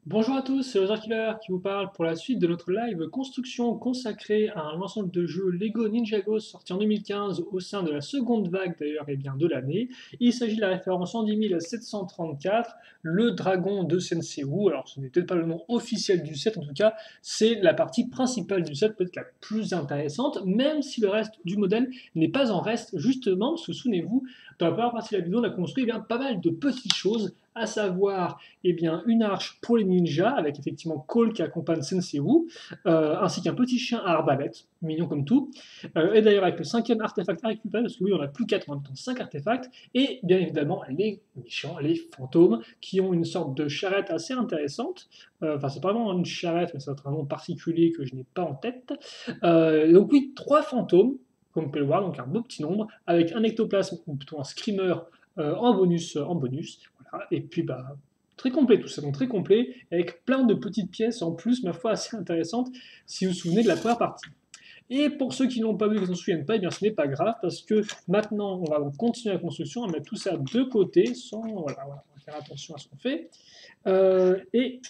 Bonjour à tous, c'est Other Killer qui vous parle pour la suite de notre live construction consacrée à un ensemble de jeux Lego Ninjago sorti en 2015 au sein de la seconde vague d'ailleurs et bien de l'année. Il s'agit de la référence 110 734, le dragon de Sensei Wu. Alors ce n'est peut-être pas le nom officiel du set, en tout cas c'est la partie principale du set, peut-être la plus intéressante, même si le reste du modèle n'est pas en reste justement, parce que souvenez-vous, dans la première partie de la vidéo on a construit pas mal de petites choses, à savoir une arche pour les ninjas, avec effectivement Cole qui accompagne Sensei Wu, ainsi qu'un petit chien à arbalète, mignon comme tout. Et d'ailleurs, avec le cinquième artefact à récupérer, parce que oui, on n'a plus 4, en même temps 5 artefacts, et bien évidemment les méchants, les fantômes, qui ont une sorte de charrette assez intéressante. Enfin, c'est pas vraiment une charrette, mais c'est un nom particulier que je n'ai pas en tête. Donc oui, 3 fantômes, comme vous pouvez le voir, donc un beau petit nombre, avec un ectoplasme, ou plutôt un screamer en bonus. Voilà. Et puis très complet tout ça, donc très complet, avec plein de petites pièces en plus, ma foi, assez intéressantes, si vous vous souvenez de la première partie. Et pour ceux qui n'ont pas vu et qui ne s'en souviennent pas, eh bien ce n'est pas grave, parce que maintenant, on va continuer la construction, on va mettre tout ça de côté, sans, voilà, on va faire attention à ce qu'on fait. Et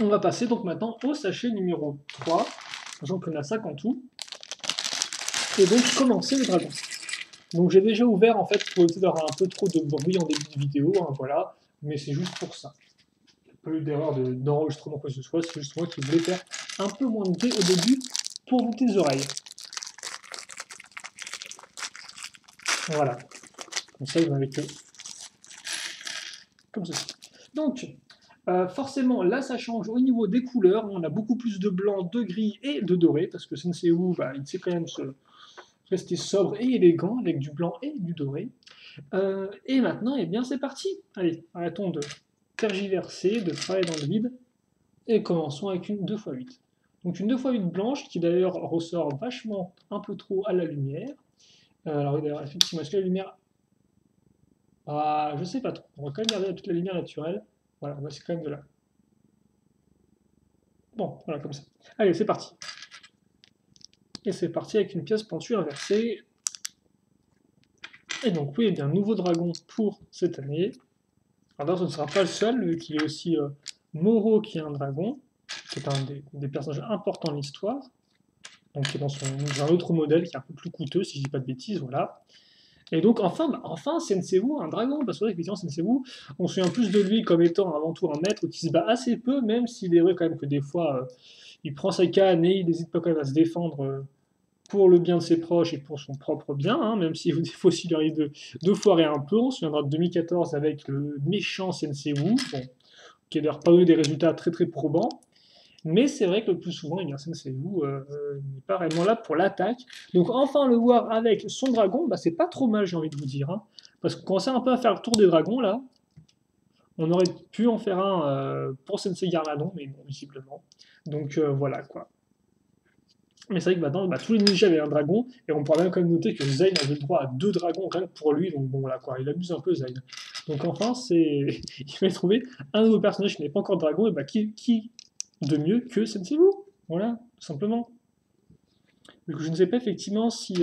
on va passer donc maintenant au sachet numéro 3, sachant qu'on a 5 en tout, et donc commencer le dragon. Donc j'ai déjà ouvert en fait pour éviter d'avoir un peu trop de bruit en début de vidéo, hein, voilà, mais c'est juste pour ça. Pas eu d'erreur d'enregistrement quoi que ce soit, c'est juste moi qui voulais faire un peu moins de bruit au début pour vous tes oreilles. Voilà, comme ça vous n'avez que comme ceci. Donc, forcément, là ça change au niveau des couleurs, on a beaucoup plus de blanc, de gris et de doré, parce que Sensei Wu, il sait quand même se rester sobre et élégant avec du blanc et du doré. Et maintenant, eh bien c'est parti. Allez, arrêtons de tergiverser, de travailler dans le vide, et commençons avec une 2x8. Donc une 2x8 blanche qui d'ailleurs ressort vachement un peu trop à la lumière. Alors oui, d'ailleurs, effectivement, est-ce que la lumière... Ah, je sais pas trop. On va quand même garder toute la lumière naturelle. Voilà, on va essayer quand même de là. Bon, voilà, comme ça. Allez, c'est parti. Et c'est parti avec une pièce pentue inversée. Et donc oui, eh bien, nouveau dragon pour cette année. Alors ce ne sera pas le seul, vu qu'il y a aussi Moro qui est un dragon, qui est un des personnages importants de l'histoire, donc qui est dans un autre modèle qui est un peu plus coûteux, si je dis pas de bêtises, voilà. Et donc enfin Sensei Wu, un dragon, parce que effectivement Sensei Wu, on se souvient plus de lui comme étant avant tout un maître qui se bat assez peu, même s'il est vrai quand même que des fois il prend sa canne et il n'hésite pas quand même à se défendre pour le bien de ses proches et pour son propre bien, hein, même si des fois aussi il arrive de foirer un peu. On se souviendra de 2014 avec le méchant Sensei Wu, bon, qui n'a d'ailleurs pas eu des résultats très très probants. Mais c'est vrai que le plus souvent, eh bien, Sensei Wu n'est pas réellement là pour l'attaque. Donc enfin le voir avec son dragon, c'est pas trop mal, j'ai envie de vous dire. Hein. Parce qu'on commençait un peu à faire le tour des dragons là. On aurait pu en faire un pour Sensei Garmadon, mais non, visiblement. Donc voilà quoi. Mais c'est vrai que maintenant, tous les ninjas avaient un dragon, et on pourrait même quand même noter que Zayn avait le droit à 2 dragons rien que pour lui, donc bon voilà quoi, il abuse un peu Zayn. Donc enfin, il va trouver un nouveau personnage qui n'est pas encore dragon, et qui de mieux que Sensei Wu. Voilà, tout simplement. Donc, je ne sais pas effectivement si.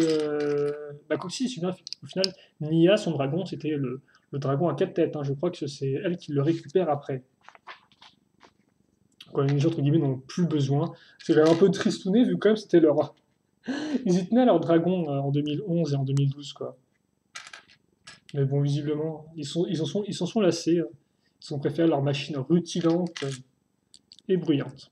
Comme si, au final, Nia, son dragon, c'était le dragon à 4 têtes. Hein. Je crois que c'est elle qui le récupère après. Quand les ninjas, entre guillemets, n'ont plus besoin. C'est un peu tristouné, vu quand même c'était leur. Ils y tenaient leur dragon en 2011 et en 2012, quoi. Mais bon, visiblement, ils s'en sont lassés. Ils ont préféré leur machine rutilante et bruyante.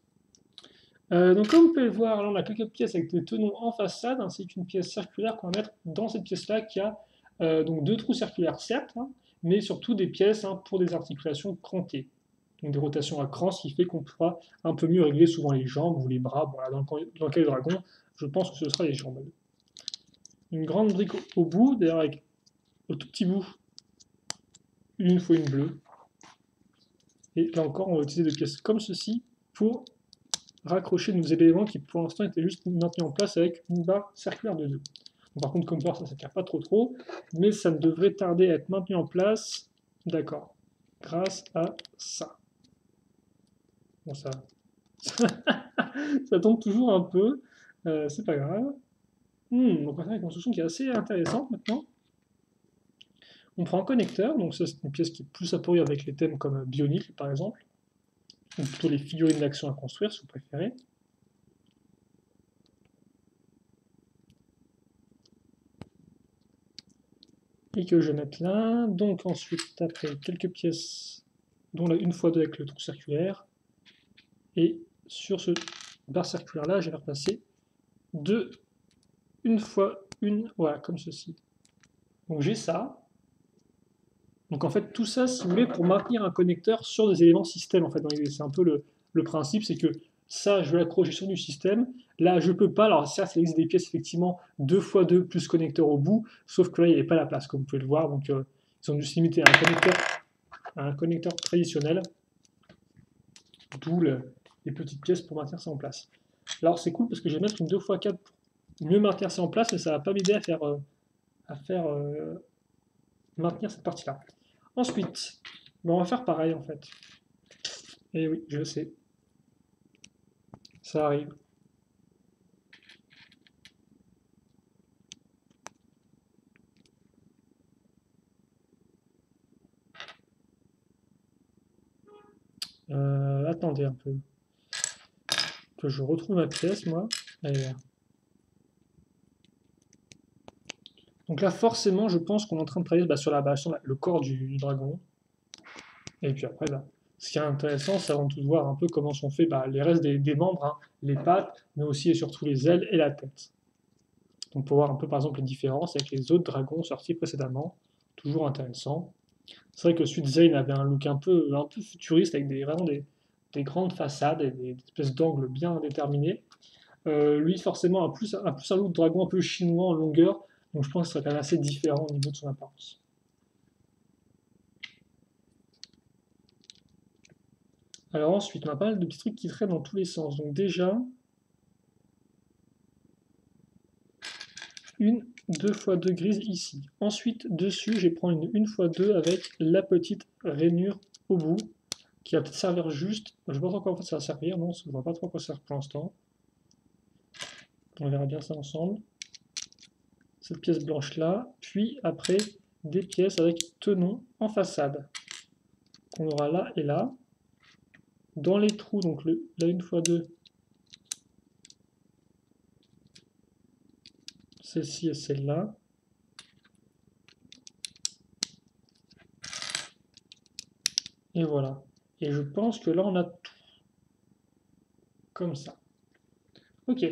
Donc comme vous pouvez le voir, là on a quelques pièces avec des tenons en façade, ainsi qu'une pièce circulaire qu'on va mettre dans cette pièce-là qui a donc 2 trous circulaires certes, hein, mais surtout des pièces pour des articulations crantées. Donc des rotations à cran, ce qui fait qu'on pourra un peu mieux régler souvent les jambes ou les bras. Voilà, dans le cas du dragon, je pense que ce sera les jambes. Une grande brique au bout, d'ailleurs avec au tout petit bout une fois une bleue. Et là encore, on va utiliser des pièces comme ceci pour raccrocher nos éléments qui pour l'instant étaient juste maintenus en place avec une barre circulaire de 2. Bon, par contre, comme voir, ça ne tient pas trop, mais ça ne devrait tarder à être maintenu en place, d'accord, grâce à ça. Bon, ça, ça tombe toujours un peu, c'est pas grave. Donc on a une construction qui est assez intéressante maintenant. On prend un connecteur, donc ça c'est une pièce qui est plus apparu avec les thèmes comme Bionicle par exemple, ou plutôt les figurines d'action à construire si vous préférez. Et que je mette là. Donc ensuite, après, quelques pièces, dont la 1x2 avec le trou circulaire. Et sur ce barre circulaire là, je vais repasser 2 1x1, voilà, comme ceci. Donc j'ai ça. Donc en fait, tout ça, si vous voulez, pour maintenir un connecteur sur des éléments système, en fait. C'est un peu le principe, c'est que ça, je vais l'accrocher sur du système. Là, je peux pas. Alors certes, il existe des pièces, effectivement, 2x2 plus connecteur au bout, sauf que là, il n'y avait pas la place, comme vous pouvez le voir. Donc ils ont dû se limiter à un connecteur traditionnel, d'où les petites pièces pour maintenir ça en place. Alors c'est cool parce que je vais mettre une 2x4 pour mieux maintenir ça en place, mais ça va pas m'aider à faire maintenir cette partie-là. Ensuite, on va faire pareil en fait. Et oui, je sais. Ça arrive. Attendez un peu. Que je retrouve ma pièce, moi. Allez, là. Donc là, forcément, je pense qu'on est en train de travailler sur le corps du dragon. Et puis après, ce qui est intéressant, c'est avant tout de voir un peu comment sont faits les restes des membres, hein, les pattes, mais aussi et surtout les ailes et la tête. Donc pour voir un peu par exemple les différences avec les autres dragons sortis précédemment, toujours intéressant. C'est vrai que Sweet Zane avait un look un peu futuriste avec vraiment des grandes façades et des espèces d'angles bien déterminés. Lui forcément a plus un look de dragon un peu chinois en longueur, donc je pense que ce serait quand même assez différent au niveau de son apparence. Alors ensuite, on a pas mal de petits trucs qui traînent dans tous les sens. Donc déjà, une 2x2 grise ici. Ensuite, dessus, je vais prendre une 1x2 avec la petite rainure au bout, qui va peut-être servir juste. Je ne sais pas trop à quoi ça va servir, non, je ne vois pas trop à quoi ça sert pour l'instant. On verra bien ça ensemble. Cette pièce blanche là, puis après, des pièces avec tenon en façade, qu'on aura là et là. Dans les trous, donc la 1x2, celle-ci et celle-là. Et voilà. Et je pense que là, on a tout. Comme ça. Ok.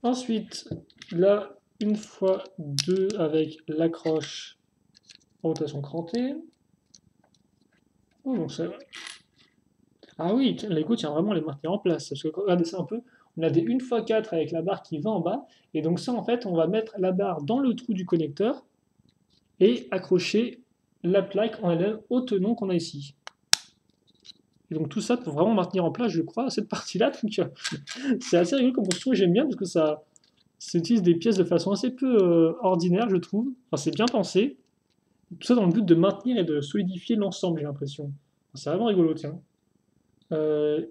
Ensuite, là, 1x2 avec l'accroche en rotation crantée. Oh, donc ça... Ah oui, Lego tient vraiment les maintenir en place. Parce que regardez ça un peu. On a des 1x4 avec la barre qui va en bas. Et donc ça, en fait, on va mettre la barre dans le trou du connecteur et accrocher la plaque en elle au tenon qu'on a ici. Et donc tout ça pour vraiment maintenir en place, je crois, cette partie-là. Donc c'est assez rigolo comme construction, j'aime bien parce que ça utilise des pièces de façon assez peu ordinaire, je trouve. Enfin, c'est bien pensé. Tout ça dans le but de maintenir et de solidifier l'ensemble, j'ai l'impression. C'est vraiment rigolo, tiens.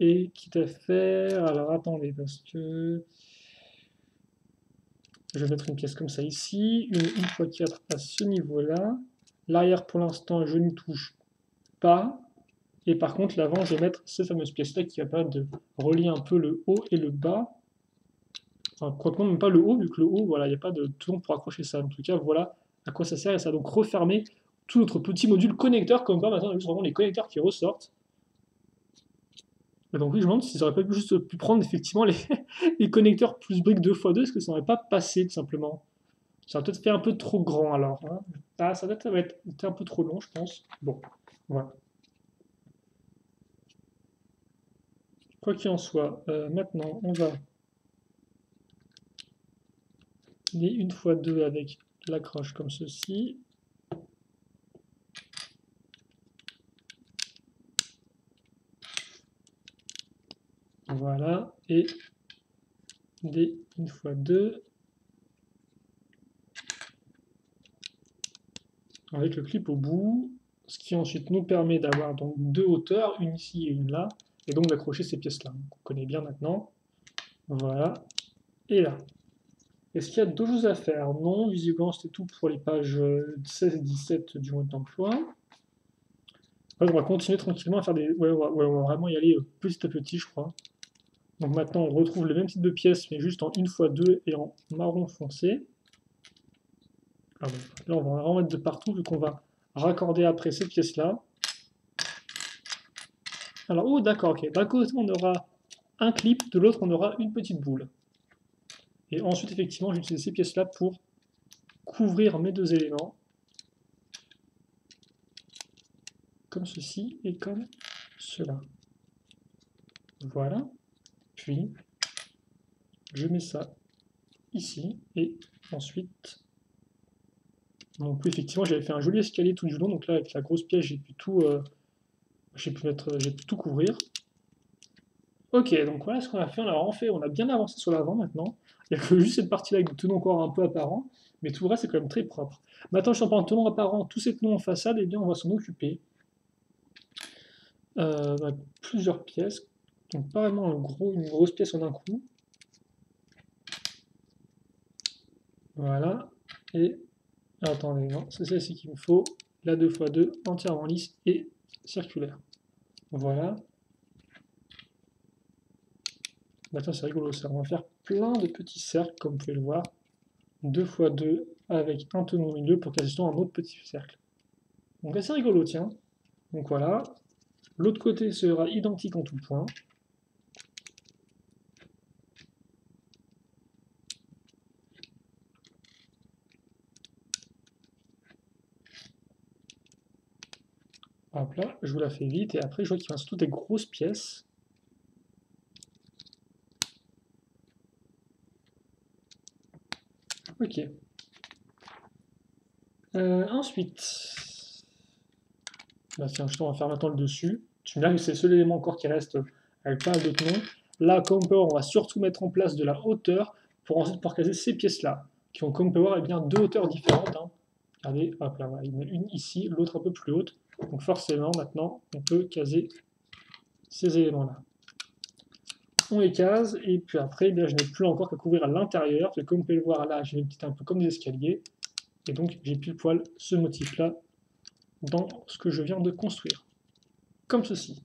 Et quitte à faire... Alors attendez, parce que... Je vais mettre une pièce comme ça ici, une 1x4 à ce niveau-là. L'arrière, pour l'instant, je n'y touche pas. Et par contre, l'avant, je vais mettre cette fameuse pièce-là qui va permettre de relier un peu le haut et le bas. Enfin, quoique même pas le haut, vu que le haut, voilà, il n'y a pas de tenon pour accrocher ça. En tout cas, voilà à quoi ça sert. Et ça va donc refermer tout notre petit module connecteur, comme quoi maintenant on a juste vraiment les connecteurs qui ressortent. Et donc oui, je me demande s'ils n'auraient pas juste pu prendre effectivement les connecteurs plus briques 2x2, est-ce que ça n'aurait pas passé tout simplement? Ça va peut-être fait un peu trop grand alors. Hein. Ah, ça va être un peu trop long, je pense. Bon, voilà. Quoi qu'il en soit, maintenant on va les 1x2 avec l'accroche comme ceci. Voilà, et des 1x2 avec le clip au bout, ce qui ensuite nous permet d'avoir donc deux hauteurs, une ici et une là, et donc d'accrocher ces pièces-là, qu'on connaît bien maintenant. Voilà, et là. Est-ce qu'il y a d'autres choses à faire? Non, visiblement c'était tout pour les pages 16 et 17 du mode d'emploi. On va continuer tranquillement à faire des... Ouais, on va vraiment y aller petit à petit, je crois. Donc maintenant, on retrouve le même type de pièces, mais juste en 1x2 et en marron foncé. Ah bon. Là, on va en mettre de partout, vu qu'on va raccorder après ces pièces-là. Alors, oh, d'accord, ok. D'un côté, on aura un clip, de l'autre, on aura une petite boule. Et ensuite, effectivement, j'utilise ces pièces-là pour couvrir mes deux éléments. Comme ceci et comme cela. Voilà. Puis, je mets ça ici. Et ensuite... Donc oui, effectivement, j'avais fait un joli escalier tout du long. Donc là, avec la grosse pièce, j'ai pu tout couvrir. Ok, donc voilà ce qu'on a fait. On a bien avancé sur l'avant maintenant. Il n'y a que juste cette partie-là avec des tenons encore un peu apparents, mais tout le reste c'est quand même très propre. Maintenant, je suis en parlant de tenons apparents, tous ces tenons en façade, eh bien on va s'en occuper. Plusieurs pièces, donc pas vraiment une grosse pièce en un coup. Voilà, et attendez, non, c'est celle-ci qu'il me faut, la 2x2, entièrement lisse et circulaire. Voilà. Maintenant, c'est rigolo ça. On va faire plein de petits cercles, comme vous pouvez le voir. 2x2 avec un tenon au milieu pour quasiment un autre petit cercle. Donc assez rigolo, tiens. Donc voilà. L'autre côté sera identique en tout point. Hop là, je vous la fais vite. Et après, je vois qu'il reste toutes des grosses pièces. Ok. Ensuite, bah tiens, on va faire maintenant le dessus. Tu me dis que c'est le seul élément encore qui reste avec pas mal de tenons. Là, comme power, on va surtout mettre en place de la hauteur pour ensuite pouvoir caser ces pièces-là, qui ont comme power bien deux hauteurs différentes. Hein. Regardez, hop là, voilà, il y en a une ici, l'autre un peu plus haute. Donc forcément, maintenant, on peut caser ces éléments-là. On les case, et puis après, eh bien, je n'ai plus encore qu'à couvrir à l'intérieur, parce que comme vous pouvez le voir là, j'ai une petite un peu comme des escaliers, et donc j'ai pile poil ce motif-là dans ce que je viens de construire. Comme ceci.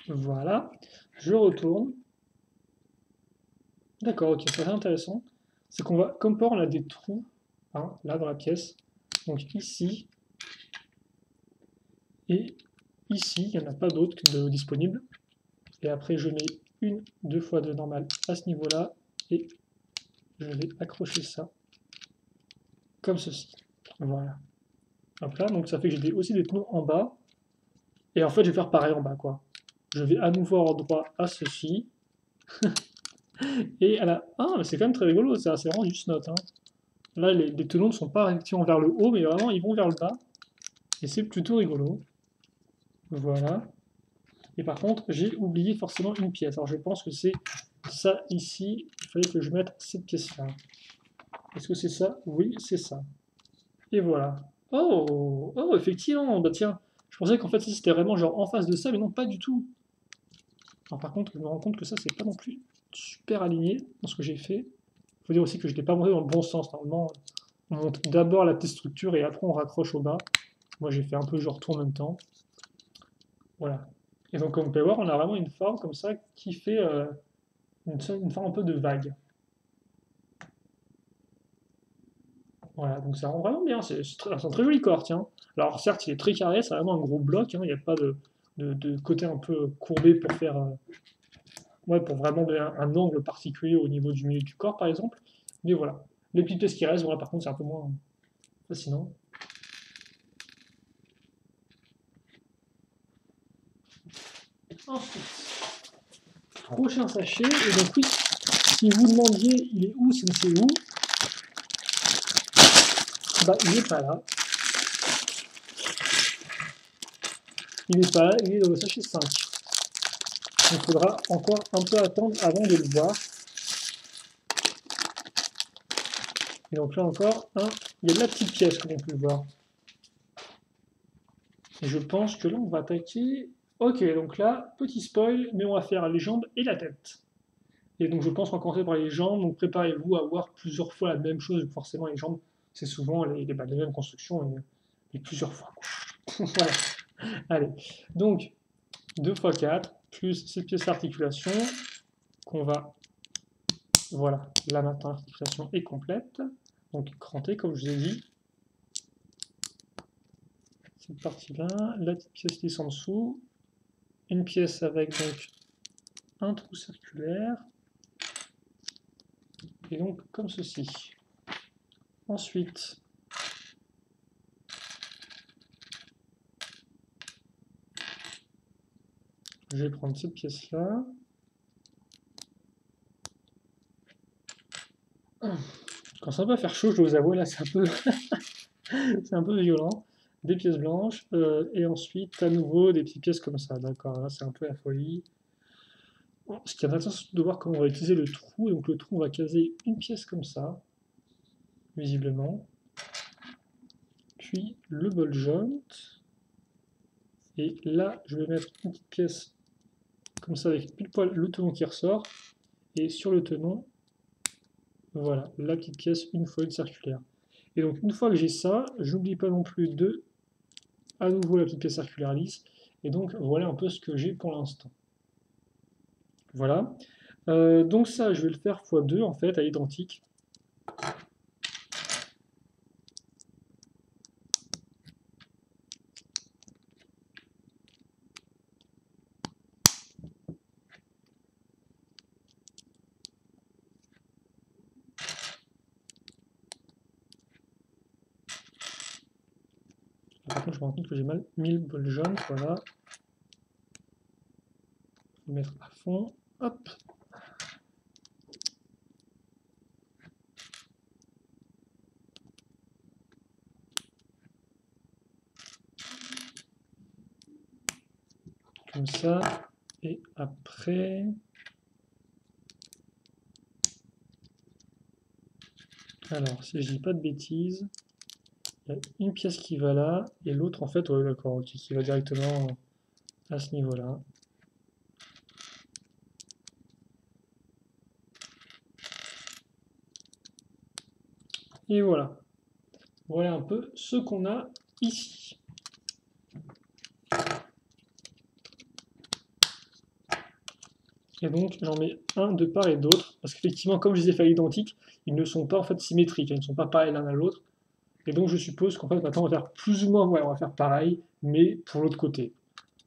Voilà, je retourne. D'accord, ok, c'est intéressant. C'est qu'on va, comme port, on a des trous, hein, là dans la pièce. Donc ici, et ici, il n'y en a pas d'autres disponibles. Et après, je mets une, 2x2 normale à ce niveau-là, et je vais accrocher ça, comme ceci. Voilà. Hop là, donc ça fait que j'ai aussi des tenons en bas. Et en fait, je vais faire pareil en bas, quoi. Je vais à nouveau avoir droit à ceci. Et à la... Ah, mais c'est quand même très rigolo, ça, c'est vraiment juste note. Hein. Là, les tenons ne sont pas réactivement vers le haut, mais vraiment, ils vont vers le bas. Et c'est plutôt rigolo. Voilà. Et par contre, j'ai oublié forcément une pièce. Alors, je pense que c'est ça ici. Il fallait que je mette cette pièce-là. Est-ce que c'est ça? Oui, c'est ça. Et voilà. Oh, oh, effectivement, bah tiens. Je pensais qu'en fait, c'était vraiment genre en face de ça, mais non, pas du tout. Alors, par contre, je me rends compte que ça, c'est pas non plus super aligné dans ce que j'ai fait. Il faut dire aussi que je n'ai pas monté dans le bon sens. Normalement, on monte d'abord la petite structure et après on raccroche au bas. Moi, j'ai fait un peu genre tout en même temps. Voilà. Et donc, comme on peut voir, on a vraiment une forme comme ça qui fait une forme un peu de vague. Voilà, donc ça rend vraiment bien. C'est un très joli corps, tiens. Alors, certes, il est très carré, c'est vraiment un gros bloc. Hein, il n'y a pas de côté un peu courbé pour faire. Ouais, pour vraiment donner un angle particulier au niveau du milieu du corps, par exemple. Mais voilà. Les petites pièces qui restent, voilà, par contre, c'est un peu moins fascinant. Ensuite, prochain sachet. Et donc, oui, si vous demandiez il est où, c'est où, bah, il n'est pas là. Il n'est pas là, il est dans le sachet 5. Il faudra encore un peu attendre avant de le voir. Et donc là encore, il y a de la petite pièce, comme on peut le voir. Et je pense que là, on va attaquer... Ok, donc là, petit spoil, mais on va faire les jambes et la tête. Et donc je pense qu'on va commencer par les jambes, donc préparez-vous à voir plusieurs fois la même chose. Forcément les jambes, c'est souvent les mêmes constructions et plusieurs fois, quoi. Voilà. Allez, donc 2 x 4, plus cette pièce d'articulation qu'on va... Voilà, là maintenant l'articulation est complète. Donc cranté, comme je vous ai dit. Cette partie-là, la petite pièce lisse en dessous. Une pièce avec donc un trou circulaire. Et donc comme ceci. Ensuite, je vais prendre cette pièce-là. Quand ça va faire chaud, je dois vous avouer, là c'est un peu, c'est un peu violent. Des pièces blanches, et ensuite à nouveau des petites pièces comme ça. D'accord, là c'est un peu la folie. Bon, ce qui est intéressant, c'est de voir comment on va utiliser le trou. Et donc le trou, on va caser une pièce comme ça, visiblement. Puis le ball joint. Et là, je vais mettre une petite pièce comme ça avec pile poil le tenon qui ressort. Et sur le tenon, voilà, la petite pièce, une foile circulaire. Et donc une fois que j'ai ça, j'oublie pas non plus de, à nouveau la petite pièce circulaire lisse. Et donc voilà un peu ce que j'ai pour l'instant. Voilà. Donc ça, je vais le faire x2 en fait, à l'identique. Par contre, je me rends compte que j'ai mal mis le bol jaune, voilà. Je vais mettre à fond, hop. Comme ça, et après... Alors, si je dis pas de bêtises, il y a une pièce qui va là, et l'autre en fait, ouais d'accord, qui va directement à ce niveau-là. Et voilà. Voilà un peu ce qu'on a ici. Et donc j'en mets un de part et d'autre, parce qu'effectivement, comme je les ai fait identiques, ils ne sont pas en fait symétriques, ils ne sont pas pareils l'un à l'autre. Et donc je suppose qu'en fait maintenant on va faire plus ou moins, ouais, on va faire pareil, mais pour l'autre côté.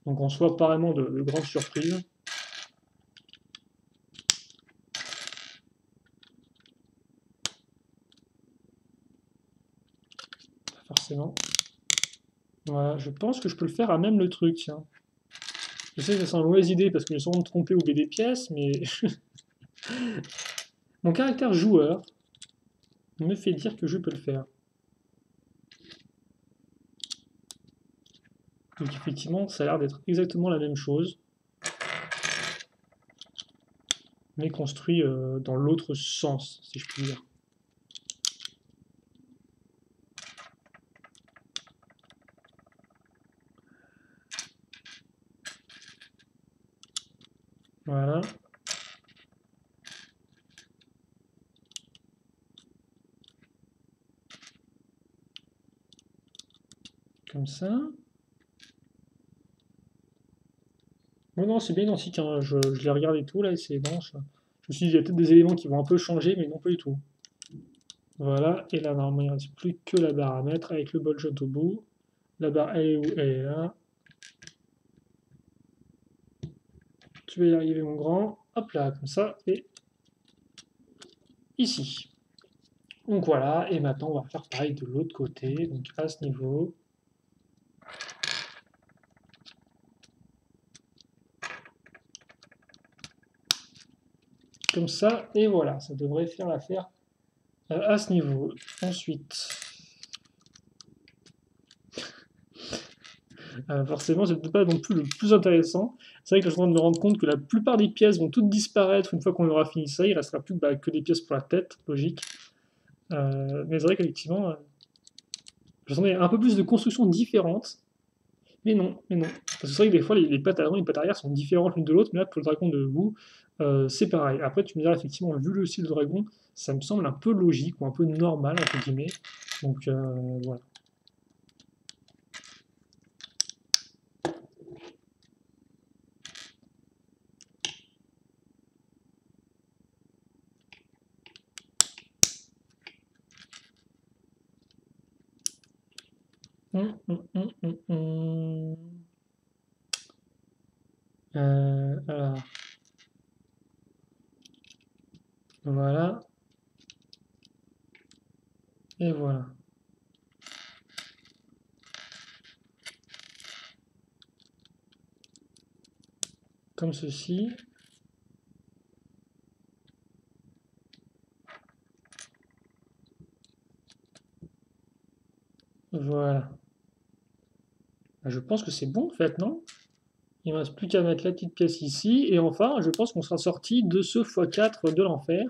Donc en soit apparemment de grandes surprises. Forcément. Voilà, je pense que je peux le faire à même le truc, tiens. Je sais que c'est une mauvaise idée parce que j'ai sûrement trompé ou oublié des pièces, mais mon caractère joueur me fait dire que je peux le faire. Donc effectivement, ça a l'air d'être exactement la même chose, mais construit dans l'autre sens, si je puis dire. Voilà. Comme ça. Bon, non, c'est bien identique, hein. Je l'ai regardé et tout, là, et c'est bon. Je me suis dit, il y a peut-être des éléments qui vont un peu changer, mais non, pas du tout. Voilà, et là, normalement, il ne reste plus que la barre à mettre avec le bol shot au bout. La barre, elle est où? Elle est là. Tu vas y arriver, mon grand. Hop là, comme ça, et ici. Donc voilà, et maintenant, on va faire pareil de l'autre côté, donc à ce niveau. Comme ça, et voilà, ça devrait faire l'affaire à ce niveau. Ensuite, forcément, c'est peut-être pas non plus le plus intéressant. C'est vrai que je suis en train de me rendre compte que la plupart des pièces vont toutes disparaître une fois qu'on aura fini ça. Il restera plus que des pièces pour la tête, logique. Mais c'est vrai qu'effectivement, je m'attendais à un peu plus de constructions différentes. Mais non, mais non. Parce que c'est vrai que des fois, les pattes avant et les pattes arrière sont différentes l'une de l'autre, mais là, pour le dragon de boue, c'est pareil. Après, tu me diras, effectivement, vu le style de dragon, ça me semble un peu logique ou un peu normal, entre guillemets. Donc, voilà. Alors, voilà. Et voilà. Comme ceci. Voilà. Je pense que c'est bon, en fait, non? Il ne reste plus qu'à mettre la petite pièce ici. Et enfin, je pense qu'on sera sorti de ce x4 de l'enfer.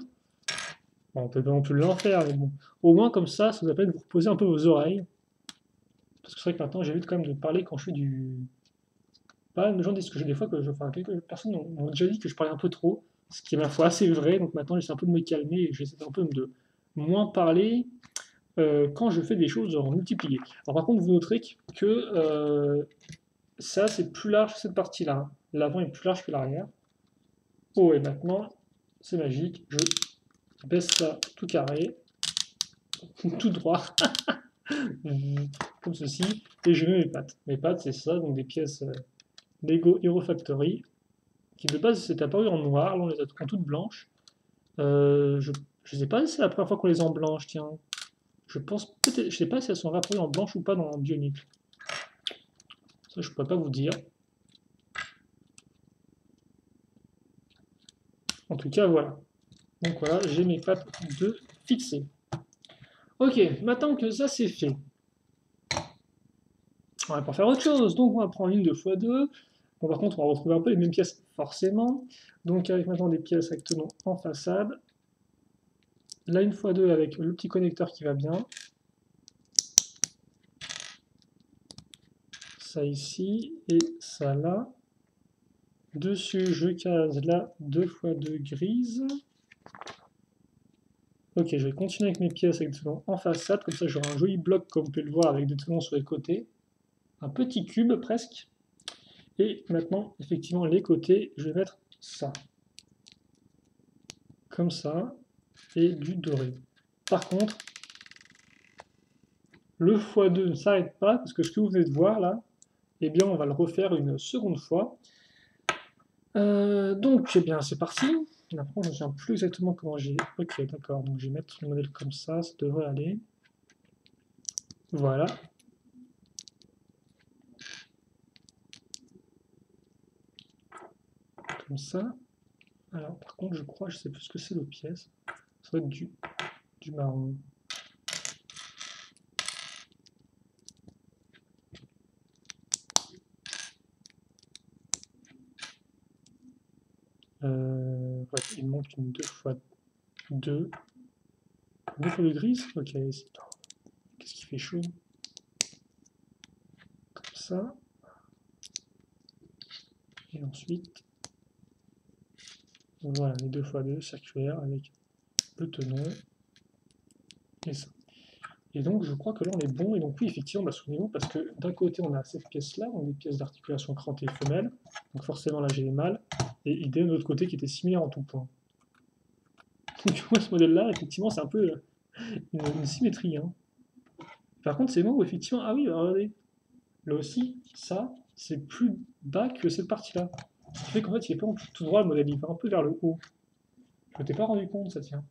Bon, on peut pas non plus l'enfer, mais bon. Au moins, comme ça vous permet de vous reposer un peu vos oreilles. Parce que c'est vrai que maintenant, j'évite quand même de parler quand je fais du... Pas mal de gens disent que j'ai des fois que enfin, quelques personnes m'ont déjà dit que je parlais un peu trop, ce qui est ma foi assez vrai. Donc maintenant, j'essaie un peu de me calmer et j'essaie un peu de moins parler quand je fais des choses en multiplié. Alors par contre, vous noterez que ça, c'est plus large que cette partie-là, hein. L'avant est plus large que l'arrière. Oh, et maintenant, c'est magique. Je baisse ça tout carré, tout droit, comme ceci, et je mets mes pattes. Mes pattes, c'est ça, donc des pièces Lego Hero Factory, qui de base s'est apparu en noir, là on les a en toutes blanches. Je sais pas si c'est la première fois qu'on les a en blanche, tiens. Je pense peut-être, je sais pas si elles sont apparues en blanche ou pas dans Bionicle. Ça, je pourrais pas vous dire. En tout cas, voilà. Donc voilà, j'ai mes pattes de fixées. Ok, maintenant que ça c'est fait, on va pas faire autre chose. Donc on va prendre une 2x2. Bon, par contre, on va retrouver un peu les mêmes pièces forcément. Donc avec maintenant des pièces actuellement en façade. Là, une x 2 avec le petit connecteur qui va bien. Ça ici et ça là. Dessus, je case la 2x2 grise. Ok, je vais continuer avec mes pièces avec des tenons en façade, comme ça j'aurai un joli bloc comme vous pouvez le voir avec des tenons sur les côtés. Un petit cube presque. Et maintenant, effectivement, les côtés, je vais mettre ça. Comme ça. Et du doré. Par contre, le x2 ne s'arrête pas, parce que ce que vous venez de voir là, eh bien on va le refaire une seconde fois. Donc, eh bien, c'est parti. Après, je ne sais plus exactement comment j'ai... Ok, d'accord, donc je vais mettre le modèle comme ça devrait aller. Voilà. Comme ça. Alors, par contre, je crois, je sais plus ce que c'est le pièce. Ça doit être du marron. Ouais, il me manque une 2x2. 2x2 grise. Ok, qu'est-ce qui fait chaud? Comme ça. Et ensuite, voilà, les 2x2 circulaires avec le tenon et ça. Et donc, je crois que là, on est bon. Et donc, oui, effectivement, bah, souvenez-vous, parce que d'un côté, on a cette pièce-là, donc des pièces d'articulation crantée femelle. Donc, forcément, là, j'ai les mâles. Et idée de l'autre côté qui était similaire en tout point. Donc, tu vois, ce modèle-là, effectivement, c'est un peu une symétrie, hein. Par contre, c'est bon où, effectivement, ah oui, bah, regardez. Là aussi, ça, c'est plus bas que cette partie-là. Ce qui fait qu'en fait, il n'est pas tout droit, le modèle, il va un peu vers le haut. Je ne t'ai pas rendu compte, ça tient.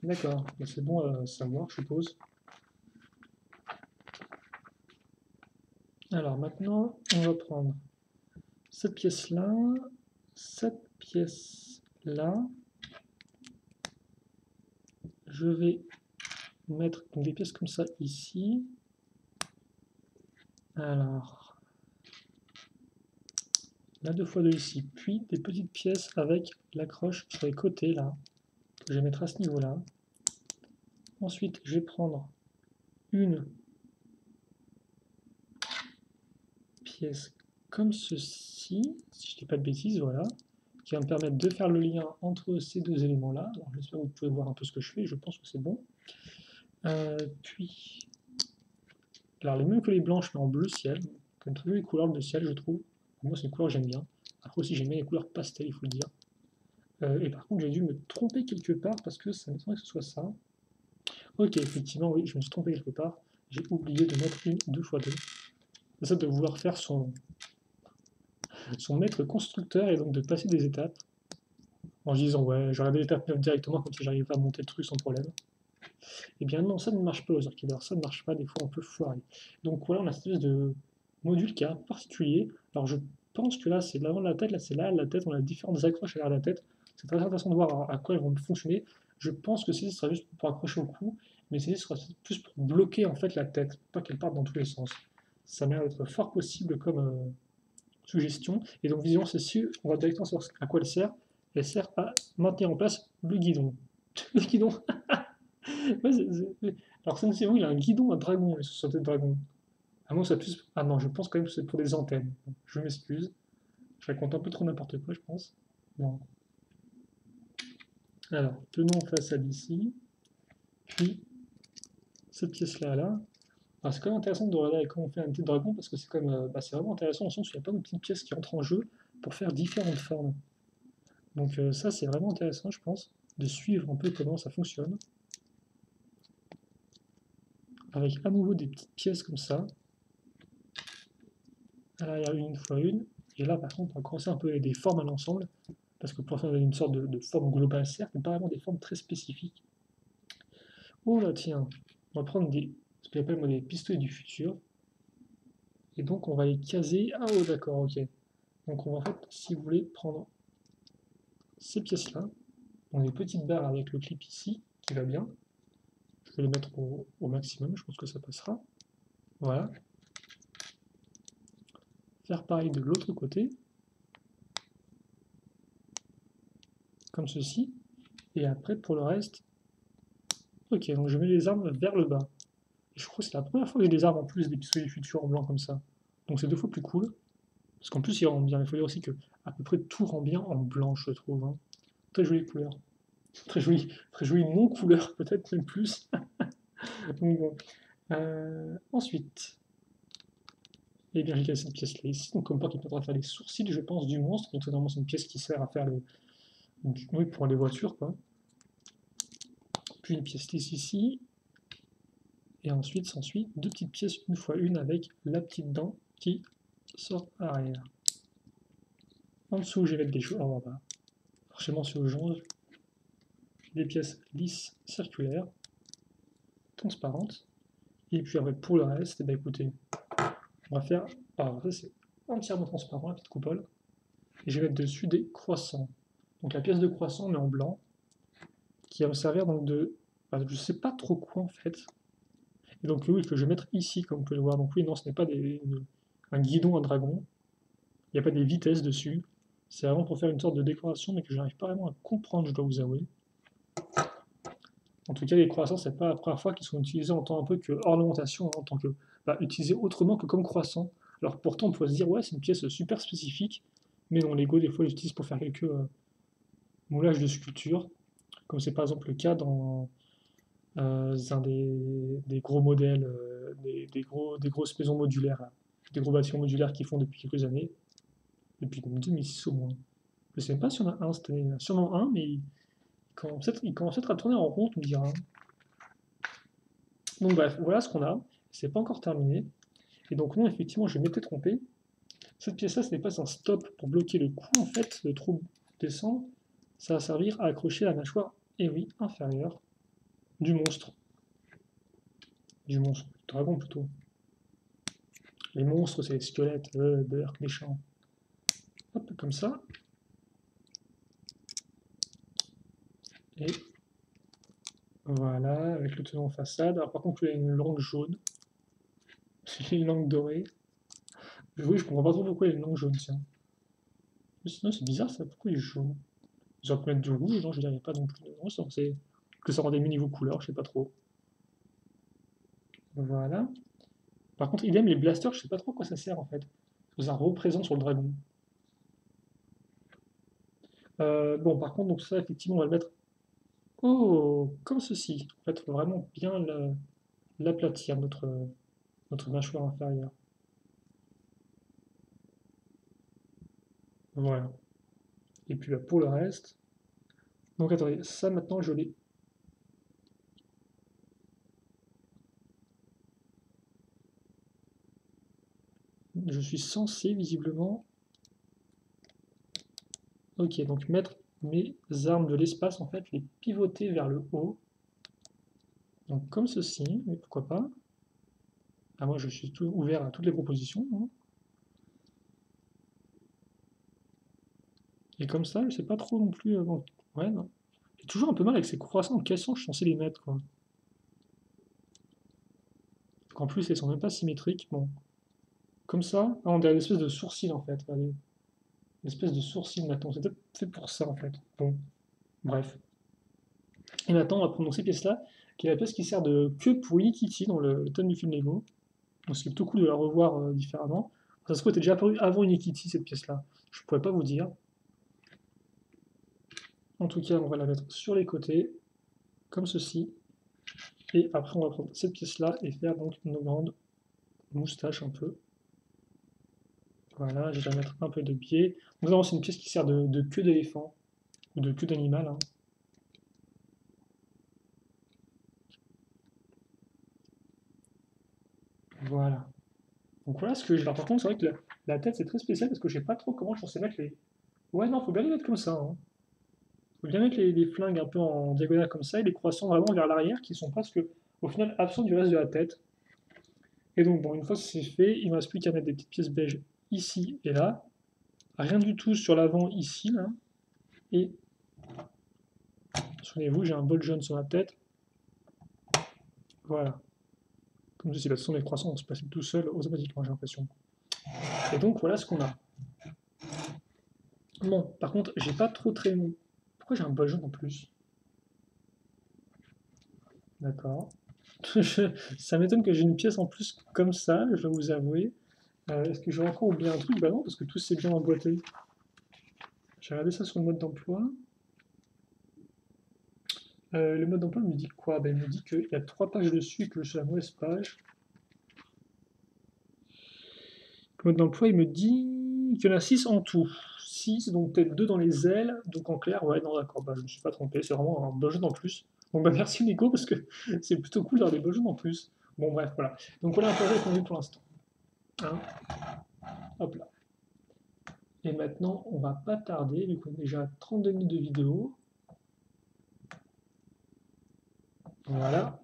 D'accord, c'est bon à savoir, je suppose. Alors maintenant, on va prendre cette pièce-là, cette pièce-là. Je vais mettre des pièces comme ça ici. Alors, la 2x2 ici, puis des petites pièces avec l'accroche sur les côtés là, que je vais mettre à ce niveau-là. Ensuite, je vais prendre une pièce comme ceci, si je dis pas de bêtises, voilà. qui va me permettre de faire le lien entre ces deux éléments-là. Alors j'espère que vous pouvez voir un peu ce que je fais, je pense que c'est bon. Puis, alors les mêmes que les blanches, mais en bleu ciel, comme très les couleurs bleu ciel, je trouve. Moi, c'est une couleur que j'aime bien. Après aussi, j'aime bien les couleurs pastel, il faut le dire. Et par contre, j'ai dû me tromper quelque part parce que ça m'étonnerait que ce soit ça. Ok, effectivement, oui, je me suis trompé quelque part. J'ai oublié de mettre une 2x2. C'est ça de vouloir faire son maître constructeur et donc de passer des étapes en se disant ouais, j'aurais des étapes 9 directement comme si j'arrivais à monter le truc sans problème. Eh bien non, ça ne marche pas aux Orchideurs, ça ne marche pas, des fois on peut foirer. Donc voilà, on a cette espèce de module qui est un peu particulier. Alors je pense que là c'est l'avant de la tête, là c'est là la tête, on a différentes accroches à l'arrière de la tête. C'est très intéressant de voir à quoi elles vont fonctionner. Je pense que ce sera juste pour accrocher au cou, mais ce sera plus pour bloquer en fait la tête, pas qu'elle parte dans tous les sens. Ça m'a l'air d'être fort possible comme suggestion. Et donc visiblement ceci, on va directement savoir à quoi elle sert. Elle sert à maintenir en place le guidon. Le guidon. Ouais, alors ça, c'est où il a un guidon à dragon, les sociétés de dragon. Ah non, ça plus. Ah non, je pense quand même que c'est pour des antennes. Je m'excuse. Je raconte un peu trop n'importe quoi, je pense. Bon. Alors, tenons face à d'ici. Puis, cette pièce-là, là. Alors, c'est quand même intéressant de regarder comment on fait un petit dragon, parce que c'est quand même, c'est vraiment intéressant, en sens où il y a plein de petites pièces qui entrent en jeu pour faire différentes formes. Donc ça, c'est vraiment intéressant, je pense, de suivre un peu comment ça fonctionne. Avec à nouveau des petites pièces comme ça. À l'arrière, une fois une. Et là, par contre, on va commencer un peu avec des formes à l'ensemble, parce que pour faire une sorte de forme globale, certes, mais pas vraiment des formes très spécifiques. Oh là, tiens, on va prendre ce que j'appelle moi des pistolets du futur. Et donc, on va les caser. Ah, oh, d'accord, ok. Donc, on va en fait, si vous voulez, prendre ces pièces-là. On a des petites barres avec le clip ici, qui va bien. Je vais les mettre au maximum, je pense que ça passera. Voilà. Faire pareil de l'autre côté, comme ceci. Et après, pour le reste, ok, donc je mets les armes vers le bas. Et je crois que c'est la première fois que j'ai des armes en plus des pistolets du futur en blanc comme ça. Donc c'est deux fois plus cool. Parce qu'en plus, il rend bien. Il faut dire aussi que à peu près tout rend bien en blanc, je trouve. Hein. Très jolie couleur. Très jolie non-couleur, peut-être même plus. Donc bon. Ensuite, eh bien, j'ai cassé cette pièce-là ici. Donc, comme pas qui permettra de faire les sourcils, je pense, du monstre. Donc, normalement, c'est une pièce qui sert à faire oui, pour les voitures, quoi. Puis une pièce lisse ici. Et ensuite, s'ensuit deux petites pièces, une fois une, avec la petite dent qui sort à l'arrière. En dessous, je vais mettre des choses. Alors, on va forcément sur le jaune. Des pièces lisses, circulaires, transparentes. Et puis après, pour le reste, eh bien, écoutez, on va faire. Alors, ça, c'est entièrement transparent, la petite coupole. Et je vais mettre dessus des croissants. Donc, la pièce de croissant, mais en blanc, qui va me servir donc de. Je sais pas trop quoi en fait. Et donc, oui, que je vais mettre ici, comme vous pouvez le voir. Donc, oui, non, ce n'est pas un guidon à dragon. Il n'y a pas des vitesses dessus. C'est vraiment pour faire une sorte de décoration, mais que je n'arrive pas vraiment à comprendre, je dois vous avouer. En tout cas, les croissants, c'est pas la première fois qu'ils sont utilisés en tant un peu que ornementation, en tant que utilisés autrement que comme croissant. Alors pourtant, on pourrait se dire ouais, c'est une pièce super spécifique, mais non, Lego des fois l'utilise pour faire quelques moulages de sculpture, comme c'est par exemple le cas dans un des gros modèles, des grosses maisons modulaires, hein, des gros bâtiments modulaires qu'ils font depuis quelques années, depuis 2006 au moins. Je ne sais pas si on a un cette année, sûrement un, mais il commence peut-être à tourner en rond, on me dira. Donc bref, voilà ce qu'on a. C'est pas encore terminé. Et donc non, effectivement, je m'étais trompé. Cette pièce-là, ce n'est pas un stop pour bloquer le cou, en fait, le trop descend. Ça va servir à accrocher la mâchoire, et oui, inférieure, du monstre. Du monstre, du dragon plutôt. Les monstres, c'est les squelettes, Burk, méchants. Hop, comme ça. Et voilà, avec le tenant en façade. Alors par contre, il y a une langue jaune. Une langue dorée. Oui, je comprends pas trop pourquoi il y a une langue jaune, tiens. Mais sinon, c'est bizarre ça, pourquoi il est jaune? Ils auraient pu mettre du rouge, non, je dirais pas non plus. Non, c'est que ça rendait mieux niveau couleur, je sais pas trop. Voilà. Par contre, idem, les blasters, je sais pas trop à quoi ça sert en fait. Ça représente sur le dragon. Bon, par contre, donc ça, effectivement, on va le mettre comme ceci. En fait, faut vraiment bien l'aplatir, notre mâchoire inférieure. Voilà. Et puis, bah, pour le reste, donc attendez, ça maintenant, je suis censé, visiblement, ok, donc mettre mes armes de l'espace, en fait, les pivoter vers le haut. Donc comme ceci, mais pourquoi pas. Ah, moi, je suis tout ouvert à toutes les propositions, hein. Et comme ça, je sais pas trop non plus. Bon, ouais, non. J'ai toujours un peu mal avec ces croissants. Quels sens je suis censé les mettre, quoi. Parce qu'en plus, elles sont même pas symétriques. Bon, comme ça. Ah, on dirait une espèce de sourcil, en fait. Allez, une espèce de sourcil maintenant. C'est peut-être fait pour ça, en fait. Bon, bref. Et maintenant, on va prendre donc ces pièces-là, qui est la pièce qui sert de queue pour Unikitty dans le thème du film Lego. Donc, c'est plutôt cool de la revoir différemment. Ça se trouve, elle était déjà apparue avant Unikitty, cette pièce-là. Je pourrais pas vous dire. En tout cas, on va la mettre sur les côtés, comme ceci. Et après, on va prendre cette pièce-là et faire donc nos grandes moustaches un peu. Voilà, je vais mettre un peu de biais. Donc là, c'est une pièce qui sert de queue d'éléphant, ou de queue d'animal, hein. Voilà. Donc voilà ce que j'ai. Alors par contre, c'est vrai que la tête, c'est très spécial parce que je sais pas trop comment je suis censé mettre les... Ouais, non, faut bien les mettre comme ça, hein. Faut bien mettre les flingues un peu en diagonale comme ça et les croissants vraiment vers l'arrière qui sont presque, au final, absents du reste de la tête. Et donc, bon, une fois que c'est fait, il ne me reste plus qu'à mettre des petites pièces beiges ici et là. Rien du tout sur l'avant ici, là. Et souvenez-vous, j'ai un bol jaune sur la tête. Voilà. Comme ceci, de toute façon, les croissants vont se passer tout seuls automatiquement, j'ai l'impression. Et donc, voilà ce qu'on a. Bon, par contre, j'ai pas trop très... Pourquoi j'ai un bol jaune en plus? D'accord. Ça m'étonne que j'ai une pièce en plus comme ça, je dois vous avouer. Est-ce que j'aurais encore oublié un truc? Bah non, parce que tout s'est bien emboîté. J'ai regardé ça sur le mode d'emploi. Le mode d'emploi me dit quoi? Ben, il me dit qu'il y a 3 pages dessus et que je suis à la mauvaise page. Le mode d'emploi, il me dit qu'il y en a 6 en tout. 6, donc peut-être 2 dans les ailes. Donc en clair, ouais, non, d'accord, bah, je ne me suis pas trompé. C'est vraiment un beau jeu en plus. Donc bah, merci Nico, parce que c'est plutôt cool d'avoir des beaux jeux en plus. Bon, bref, voilà. Donc voilà un projet qu'on a eu pour l'instant. Hein, hop là. Et maintenant, on va pas tarder, vu qu'on est déjà à 32 minutes de vidéo. Voilà.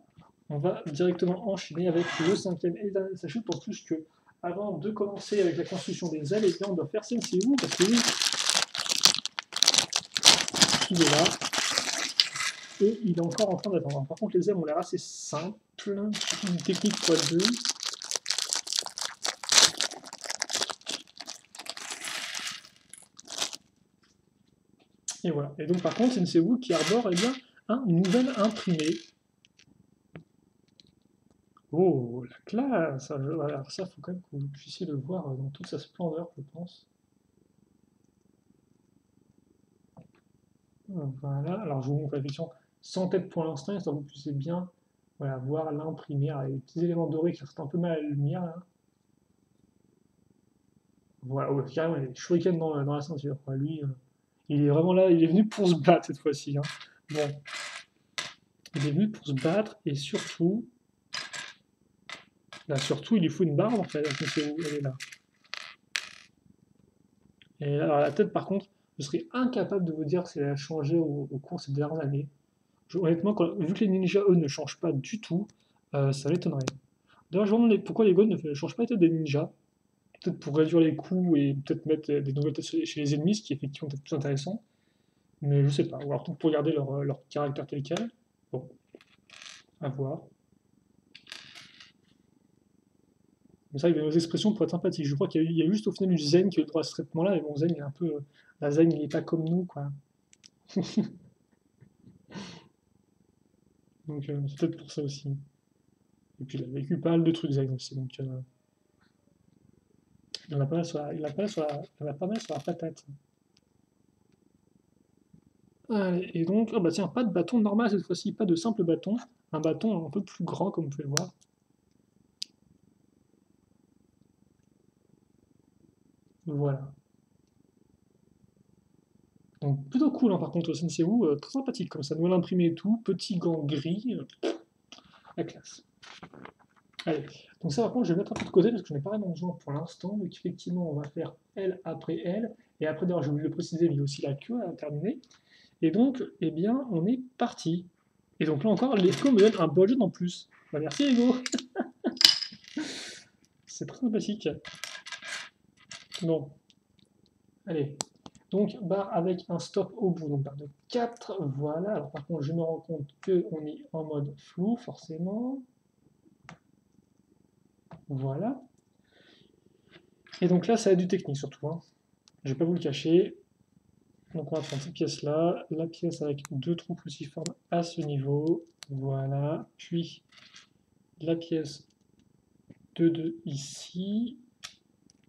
On va directement enchaîner avec le 5e et dernier sachet pour plus que, avant de commencer avec la construction des ailes, et bien on doit faire CNCU parce que oui, il est là et il est encore en train d'attendre. Par contre, les ailes ont l'air assez simples, une technique x2. Et voilà. Et donc, par contre, CNCU qui arbore eh bien, une nouvelle imprimée. Oh, la classe! Alors ça, il faut quand même que vous puissiez le voir dans toute sa splendeur, je pense. Voilà, alors je vous montre la fiction sans tête pour l'instant, histoire que vous puissiez bien voilà, voir l'imprimé. Alors, il y a des petits éléments dorés qui restent un peu mal à la lumière, là. Voilà, ouais, carrément, il y a des shurikens dans la ceinture, quoi. Lui, il est vraiment là, il est venu pour se battre cette fois-ci, hein. Bon, il est venu pour se battre, et surtout, là, surtout, il lui faut une barbe, en fait, je sais où elle est là. Et là, alors, la tête, par contre, je serais incapable de vous dire si elle a changé au cours de ces dernières années. Honnêtement, vu que les ninjas, eux, ne changent pas du tout, ça m'étonnerait. D'ailleurs, je me demande pourquoi les gones ne changent pas les têtes des ninjas. Peut-être pour réduire les coûts et peut-être mettre des nouvelles têtes chez les ennemis, ce qui est effectivement peut-être plus intéressant. Mais je sais pas. Ou alors tout pour garder leur caractère tel quel. Bon, à voir. Mais ça, il y a nos expressions pour être sympathique. Je crois qu'il y a juste au final du Zen qui a eu le droit à ce traitement-là. Mais bon, Zen, il est un peu. La Zen, il est pas comme nous, quoi. Donc c'est peut-être pour ça aussi. Et puis il a vécu pas mal de trucs, Zen aussi. Donc il en a pas mal sur la patate. Allez, et donc, oh bah tiens, pas de bâton normal cette fois-ci, pas de simple bâton, un bâton un peu plus grand comme vous pouvez le voir. Voilà. Donc plutôt cool hein, par contre au Sensei, très sympathique comme ça, nouvelle imprimé et tout, petit gant gris, la classe. Allez, donc ça par contre je vais mettre un peu de côté parce que je n'ai pas vraiment besoin pour l'instant, donc effectivement on va faire elle après elle, et après d'ailleurs j'ai oublié de le préciser, mais il y a aussi la queue à terminer, et donc, eh bien, on est parti. Et donc là encore, l'Ego me donne un budget en plus. Bah, merci Ego, c'est très sympathique. Bon, allez. Donc, barre avec un stop au bout, donc barre de 4, voilà. Alors par contre, je me rends compte qu'on est en mode flou, forcément. Voilà. Et donc là, ça a du technique surtout, hein. Je vais pas vous le cacher. Donc on va prendre cette pièce-là, la pièce avec deux trous cruciformes à ce niveau, voilà. Puis la pièce de 2 ici,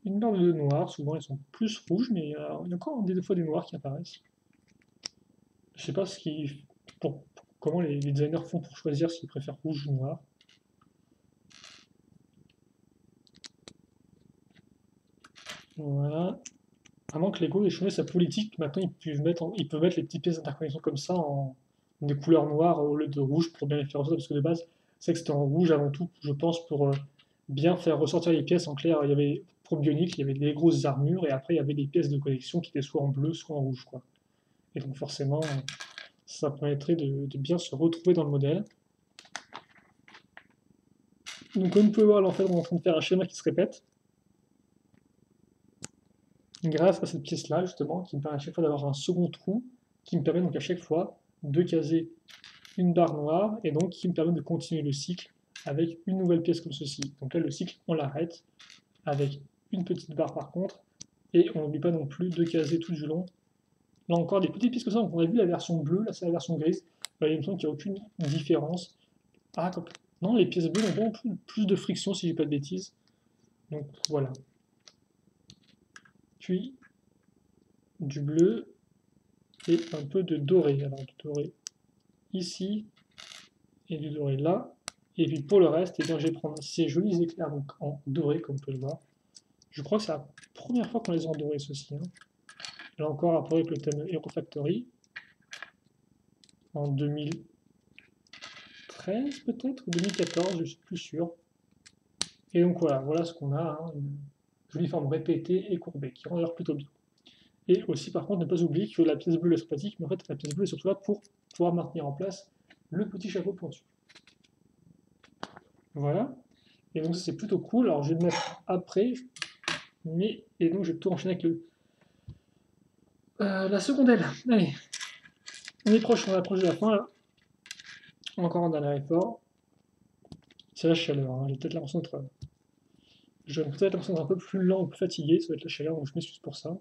une barre de 2 noire, souvent elles sont plus rouges, mais il y a encore des fois des noirs qui apparaissent. Je sais pas comment les designers font pour choisir s'ils préfèrent rouge ou noir. Voilà. Avant que Lego ait changé sa politique, maintenant ils peuvent mettre les petites pièces d'interconnexion comme ça en des couleurs noires au lieu de rouge pour bien les faire ressortir, parce que de base, c'est que c'était en rouge avant tout, je pense, pour bien faire ressortir les pièces en clair. Il y avait pour Bionic, il y avait des grosses armures, et après il y avait des pièces de collection qui étaient soit en bleu, soit en rouge, quoi. Et donc forcément, ça permettrait de bien se retrouver dans le modèle. Donc comme vous pouvez voir, là, en fait, on est en train de faire un schéma qui se répète, grâce à cette pièce-là, justement, qui me permet à chaque fois d'avoir un second trou, qui me permet donc à chaque fois de caser une barre noire, et donc qui me permet de continuer le cycle avec une nouvelle pièce comme ceci. Donc là, le cycle, on l'arrête avec une petite barre par contre, et on n'oublie pas non plus de caser tout du long. Là encore, des petites pièces comme ça, donc on a vu la version bleue, là c'est la version grise, il me semble qu'il n'y a aucune différence. Ah, non, les pièces bleues ont beaucoup plus de friction si je dis pas de bêtises. Donc voilà. Puis du bleu et un peu de doré. Alors du doré ici et du doré là. Et puis pour le reste, eh bien, je vais prendre ces jolis éclairs donc, en doré, comme vous pouvez le voir. Je crois que c'est la première fois qu'on les a en doré, ceux-ci. Hein. Là encore, après avec le thème Hero Factory, en 2013 peut-être, ou 2014, je suis plus sûr. Et donc voilà ce qu'on a, hein, une jolie forme répétée et courbée, qui rend d'ailleurs plutôt bien. Et aussi, par contre, ne pas oublier que la pièce bleue est sympathique, mais en fait, la pièce bleue est surtout là pour pouvoir maintenir en place le petit chapeau pointu. Voilà. Et donc, ça, c'est plutôt cool. Alors, je vais le mettre après, et donc, je vais tout enchaîner avec la seconde aile. Allez, on approche de la fin, là. Encore un dernier effort. C'est la chaleur, hein. J'ai peut-être l'impression d'être. J'ai peut-être l'impression d'être un peu plus lent ou plus fatigué, ça va être la chaleur, donc je m'excuse pour ça.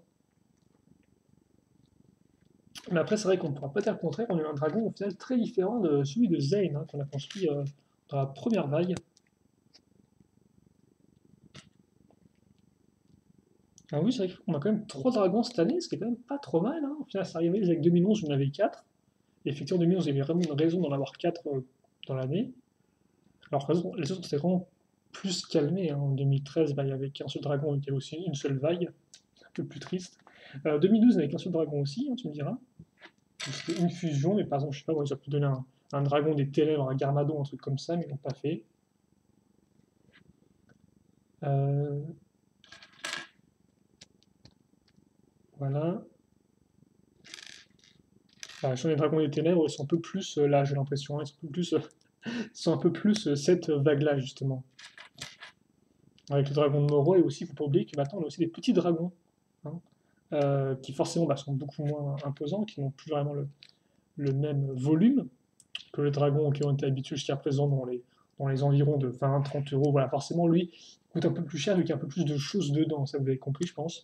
Mais après, c'est vrai qu'on ne pourra pas dire le contraire, on a eu un dragon au final très différent de celui de Zane, hein, qu'on a construit dans la première vague. Ah oui, c'est vrai qu'on a quand même 3 dragons cette année, ce qui est quand même pas trop mal. Hein. Au final, c'est arrivé avec 2011, j'en avais 4. Et effectivement, en 2011, il y avait vraiment une raison d'en avoir 4 dans l'année. Alors que les autres, c'était vraiment plus calmé. Hein. En 2013, bah, il n'y avait qu'un seul dragon, il y avait aussi une seule vague. Un peu plus triste. 2012, il n'y avait qu'un seul dragon aussi, hein, tu me diras. C'était une fusion, mais par exemple, je sais pas, moi, ils auraient pu donner un dragon des ténèbres, un Garmadon, un truc comme ça, mais ils l'ont pas fait. Euh, voilà. Enfin, sur les dragons des ténèbres, ils sont un peu plus là, j'ai l'impression. Hein, ils sont un peu plus cette vague-là, justement. Avec le dragon de Moro, et aussi, il ne faut pas oublier que maintenant, on a aussi des petits dragons, hein, qui forcément bah, sont beaucoup moins imposants, qui n'ont plus vraiment le même volume que les dragons auxquels on était habitués jusqu'à présent dans les environs de 20-30 euros. Voilà, forcément, lui, coûte un peu plus cher, vu qu'il y a un peu plus de choses dedans, ça vous avez compris, je pense.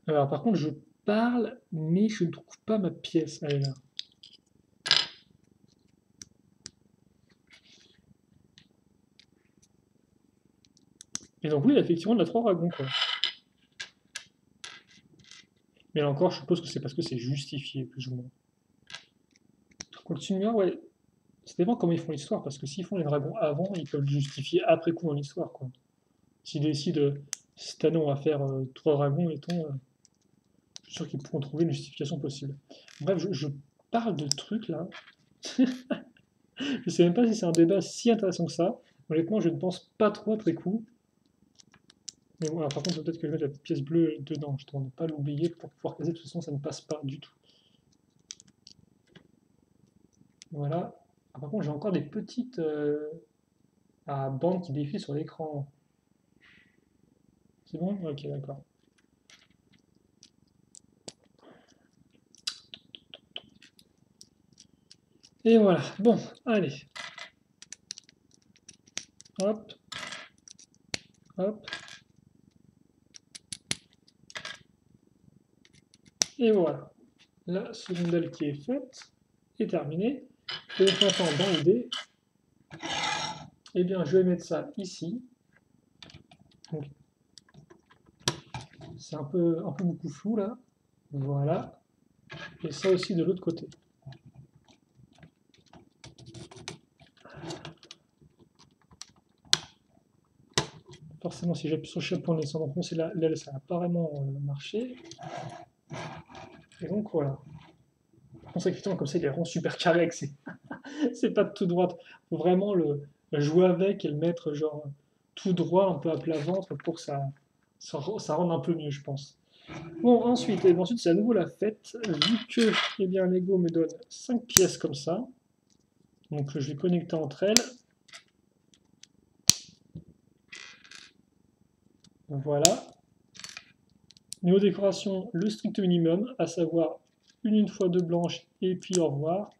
Alors, par contre, je parle, mais je ne trouve pas ma pièce. Elle est là. Et donc, oui, effectivement, il a 3 dragons, quoi. Mais là encore, je suppose que c'est parce que c'est justifié, plus ou moins. Continuer, ouais, ça dépend comment ils font l'histoire, parce que s'ils font les dragons avant, ils peuvent le justifier après coup dans l'histoire, quoi. S'ils décident, cette année on va faire 3 dragons, mettons, je suis sûr qu'ils pourront trouver une justification possible. Bref, je parle de trucs là. Je sais même pas si c'est un débat si intéressant que ça. Honnêtement, je ne pense pas trop après coup. Mais bon, alors, par contre, peut-être que je mette la petite pièce bleue dedans, je ne pas l'oublier pour pouvoir caser. De toute façon, ça ne passe pas du tout. Voilà. Ah, par contre, j'ai encore des petites bandes qui défilent sur l'écran. C'est bon? Ok, d'accord. Et voilà. Bon, allez. Hop, hop. Et voilà. La seconde aile qui est faite est terminée. Et maintenant, dans l'idée, eh bien, je vais mettre ça ici. C'est un peu beaucoup flou là. Voilà. Et ça aussi de l'autre côté. Forcément, si j'appuie sur le chapeau en laissant enfoncer l'aile, ça n'a pas vraiment marché. Et donc voilà. Par contre, effectivement, comme ça, il est vraiment super carré avec c'est pas tout droit. Faut vraiment le jouer avec et le mettre genre tout droit, un peu à plat ventre pour que ça rende un peu mieux, je pense. Bon, ensuite c'est à nouveau la fête. Vu que eh bien, Lego me donne 5 pièces comme ça, donc je vais connecter entre elles. Voilà. Niveau décoration, le strict minimum, à savoir une fois de blanche et puis au revoir.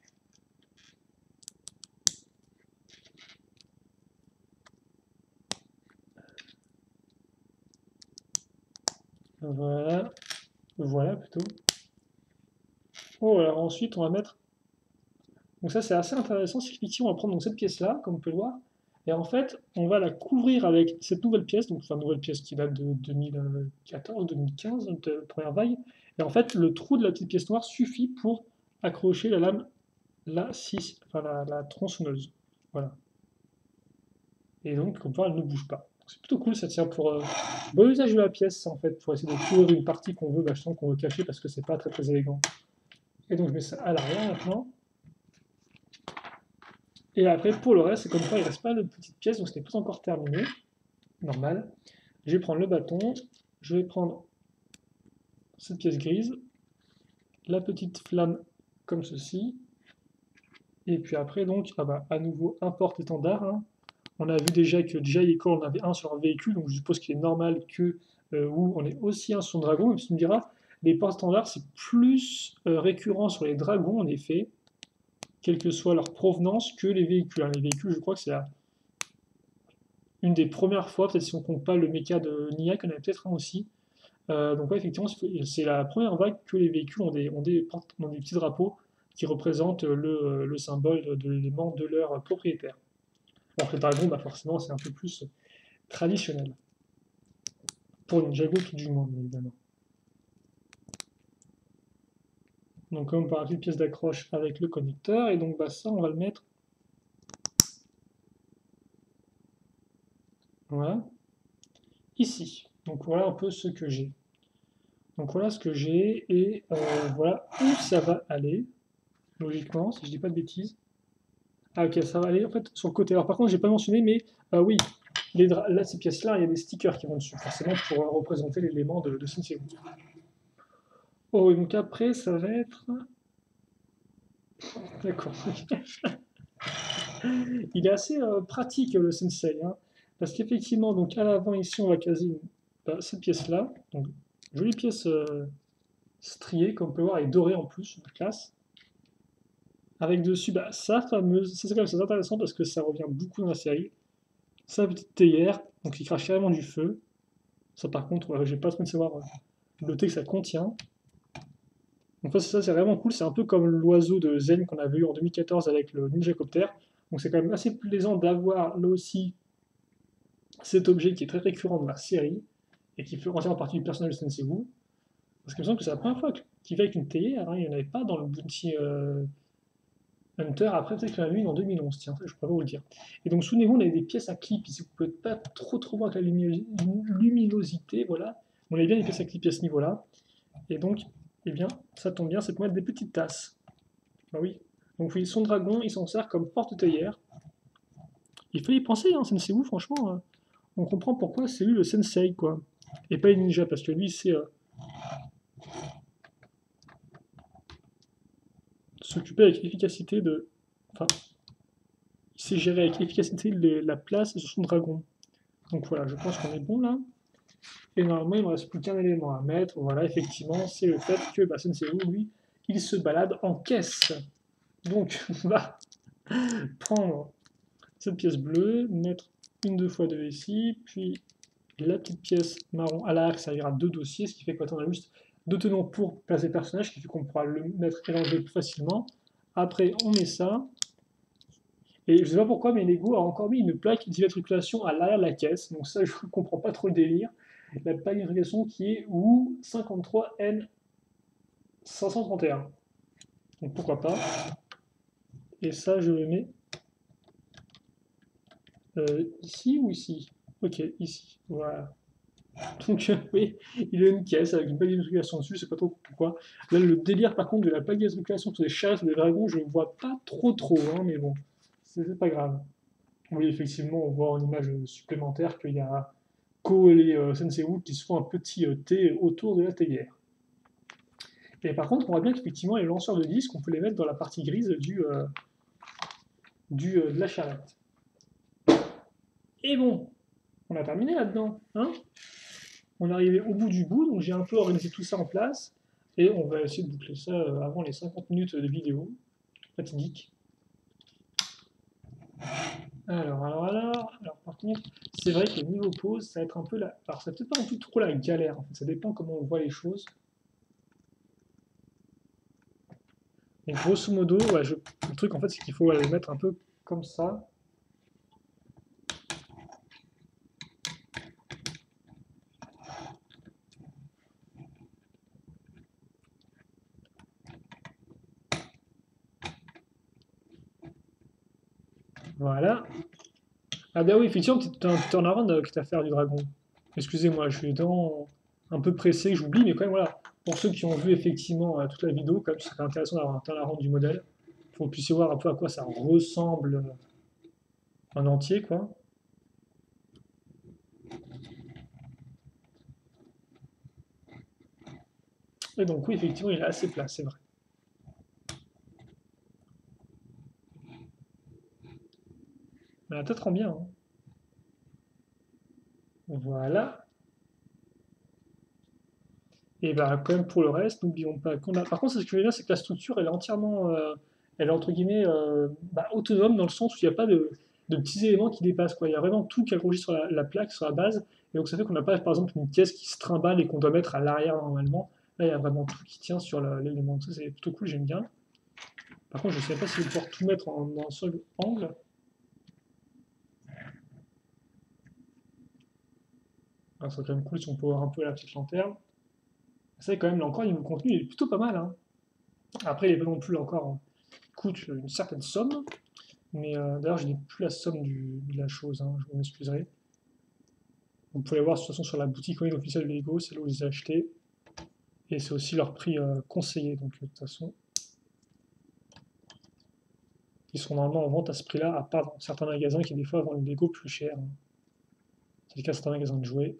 Voilà. Voilà plutôt. Oh, alors ensuite on va mettre. Donc ça c'est assez intéressant, c'est qu'effectivement on va prendre donc, cette pièce-là, comme on peut le voir, et en fait on va la couvrir avec cette nouvelle pièce, donc enfin nouvelle pièce qui date de 2014-2015, notre première vague, et en fait le trou de la petite pièce noire suffit pour accrocher la lame, la 6, enfin la tronçonneuse. Voilà. Et donc comme ça elle ne bouge pas. C'est plutôt cool, ça tient pour bon usage de la pièce en fait, pour essayer de couvrir une partie qu'on veut, bah, qu'on veut cacher parce que c'est pas très très élégant. Et donc je mets ça à l'arrière maintenant. Et après, pour le reste, c'est comme ça, il ne reste pas de petites pièces, donc ce n'est pas encore terminé. Normal. Je vais prendre le bâton, je vais prendre cette pièce grise, la petite flamme comme ceci, et puis après, donc, ah bah, à nouveau, un porte-étendard. Hein. On a vu déjà que Jay et Cole en avaient un sur un véhicule, donc je suppose qu'il est normal que où on ait aussi un sur un dragon. Même si tu me diras, les porte-étendards, c'est plus récurrent sur les dragons, en effet, quelle que soit leur provenance, que les véhicules. Hein. Les véhicules, je crois que c'est une des premières fois, peut-être si on compte pas le méca de Niak, on en avait peut-être un aussi. Donc ouais, effectivement, c'est la première vague que les véhicules ont des petits drapeaux qui représentent le symbole de l'élément de leur propriétaire. Alors que le dragon, bah forcément, c'est un peu plus traditionnel. Pour Ninjago, tout du moins, évidemment. Donc comme par une pièce d'accroche avec le connecteur, et donc bah, ça, on va le mettre. Voilà. Ici. Donc voilà un peu ce que j'ai. Donc voilà ce que j'ai, et voilà où ça va aller, logiquement, si je dis pas de bêtises. Ah ok, ça va aller en fait sur le côté. Alors par contre, j'ai pas mentionné, mais oui, là, ces pièces-là, il y a des stickers qui vont dessus, forcément pour représenter l'élément de Sensei. Oh, et donc après, ça va être. D'accord. Il est assez pratique le Sensei, hein, parce qu'effectivement, donc à l'avant ici, on va caser cette pièce-là. Donc jolie pièce striée, comme on peut voir, et dorée en plus, la classe. Avec dessus bah, sa fameuse, ça c'est quand même très intéressant parce que ça revient beaucoup dans la série, sa petite théière, donc il crache carrément du feu. Ça par contre, j'ai pas trop de savoir le thé que ça contient. Donc ça c'est vraiment cool, c'est un peu comme l'oiseau de Zen qu'on avait eu en 2014 avec le Ninja Copter. Donc c'est quand même assez plaisant d'avoir là aussi cet objet qui est très récurrent dans la série et qui fait entièrement partie du personnage de Senseigu. Parce qu'il me semble que c'est la première fois qu'il va avec une théière, hein, il n'y en avait pas dans le Bounty Hunter, après peut-être qu'il y en a eu en 2011, tiens, ça, je pourrais pas vous le dire. Et donc souvenez-vous, on avait des pièces à clip, ici vous pouvez pas trop voir avec la luminosité, voilà. On avait bien des pièces à clip à ce niveau-là. Et donc, eh bien, ça tombe bien, c'est pour mettre des petites tasses. Bah oui. Donc oui, son dragon, il s'en sert comme porte-théière. Il fallait y penser, hein, Sensei Wu, franchement. On comprend pourquoi c'est lui le sensei, quoi. Et pas les ninjas, parce que lui, c'est s'occuper avec efficacité de... Enfin, il sait gérer avec efficacité la place sur son dragon. Donc voilà, je pense qu'on est bon là. Et normalement, il ne me reste plus qu'un élément à mettre. Voilà, effectivement, c'est le fait que bah, Sensei Wu, lui, il se balade en caisse. Donc, on va prendre cette pièce bleue, mettre une 2x2 ici, puis la petite pièce marron à l'arrière qui servira de dossier, ce qui fait qu'on a juste deux tenants pour placer le personnage, ce qui fait qu'on pourra le mettre et l'enlever plus facilement. Après, on met ça. Et je sais pas pourquoi, mais Lego a encore mis une plaque d'immatriculation à l'arrière de la caisse. Donc ça, je ne comprends pas trop le délire. La plaque d'immatriculation qui est où 53N531. Donc pourquoi pas. Et ça, je le mets ici ou ici. Ok, ici. Voilà. Donc oui, il a une caisse avec une plaque d'immatriculation dessus, je sais pas trop pourquoi. Là, le délire par contre de la plaque d'immatriculation sur des chasses ou des dragons, je ne vois pas trop, hein, mais bon, c'est pas grave. Oui, effectivement, on voit en image supplémentaire qu'il y a Ko et les Sensei Wu qui se font un petit thé autour de la théière. Et par contre, on voit bien qu'effectivement, les lanceurs de disques, on peut les mettre dans la partie grise de la charrette. Et bon, on a terminé là-dedans, hein. On est arrivé au bout du bout, donc j'ai un peu organisé tout ça en place, et on va essayer de boucler ça avant les 50 minutes de vidéo, fatidique. Alors, par contre, c'est vrai que niveau pause, ça va être un peu la... Alors, ça peut-être pas non plus trop la galère, en fait, ça dépend comment on voit les choses. Et grosso modo, ouais, le truc, en fait, c'est qu'il faut les mettre un peu comme ça. Voilà. Ah bah oui, effectivement, t'es en avant de quitte à faire du dragon. Excusez-moi, je suis un peu pressé, j'oublie, mais quand même, voilà. Pour ceux qui ont vu effectivement toute la vidéo, quand même, c'est intéressant d'avoir un turnaround du modèle. Faut que vous puissiez voir un peu à quoi ça ressemble en entier, quoi. Et donc, oui, effectivement, il est assez plat, c'est vrai. Mais la tête rend bien, hein. Voilà. Et bah, quand même, pour le reste, n'oublions pas qu'on a. Par contre, ce que je veux dire, c'est que la structure, elle est entièrement. Elle est entre guillemets autonome dans le sens où il n'y a pas de petits éléments qui dépassent, quoi. Il y a vraiment tout qui accroché sur la plaque, sur la base. Et donc, ça fait qu'on n'a pas, par exemple, une pièce qui se trimballe et qu'on doit mettre à l'arrière normalement. Là, il y a vraiment tout qui tient sur l'élément. Ça, c'est plutôt cool, j'aime bien. Par contre, je ne sais pas si je vais pouvoir tout mettre dans un seul angle. Alors, ça serait quand même cool si on peut voir un peu la petite lanterne. C'est quand même, là encore, niveau contenu, il est plutôt pas mal, hein. Après, il n'est pas non plus encore. Il coûte une certaine somme. Mais d'ailleurs, je n'ai plus la somme de la chose, hein, je m'excuserai. Vous pouvez voir de toute façon sur la boutique en ligne officielle de Lego, c'est là où je les ai achetés. Et c'est aussi leur prix conseillé, donc de toute façon, ils sont normalement en vente à ce prix-là, à part dans certains magasins qui des fois vendent les Lego plus cher, hein. C'est le cas de certains magasins de jouets,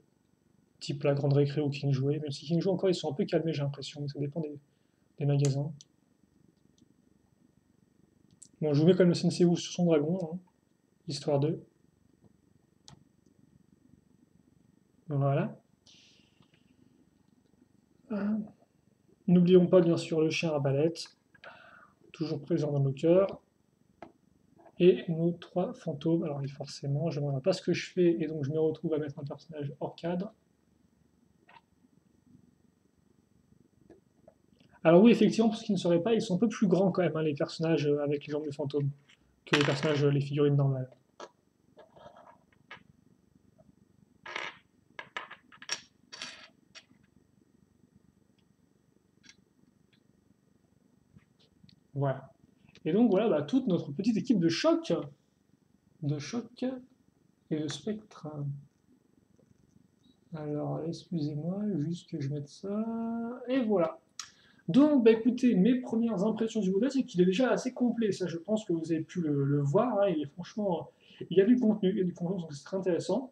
type la Grande Récré ou King Jouet, même si King Jouet encore ils sont un peu calmés j'ai l'impression, mais ça dépend des magasins. Bon, je vous mets quand même le Sensei Wu sur son dragon, hein, histoire de. Voilà. N'oublions pas bien sûr le chien arbalète, toujours présent dans nos cœurs. Et nos trois fantômes. Alors, forcément, je ne vois pas ce que je fais, et donc je me retrouve à mettre un personnage hors cadre. Alors oui, effectivement, pour ceux qui ne sauraient pas, ils sont un peu plus grands quand même, hein, les personnages avec les jambes de fantôme, que les personnages, les figurines normales. Voilà. Et donc voilà bah, toute notre petite équipe de choc et de spectre. Alors, excusez-moi, juste que je mette ça. Et voilà. Donc, bah écoutez, mes premières impressions du modèle, c'est qu'il est déjà assez complet. Ça, je pense que vous avez pu le voir. Hein, il est franchement, il y a du contenu, il y a du contenu, donc c'est très intéressant.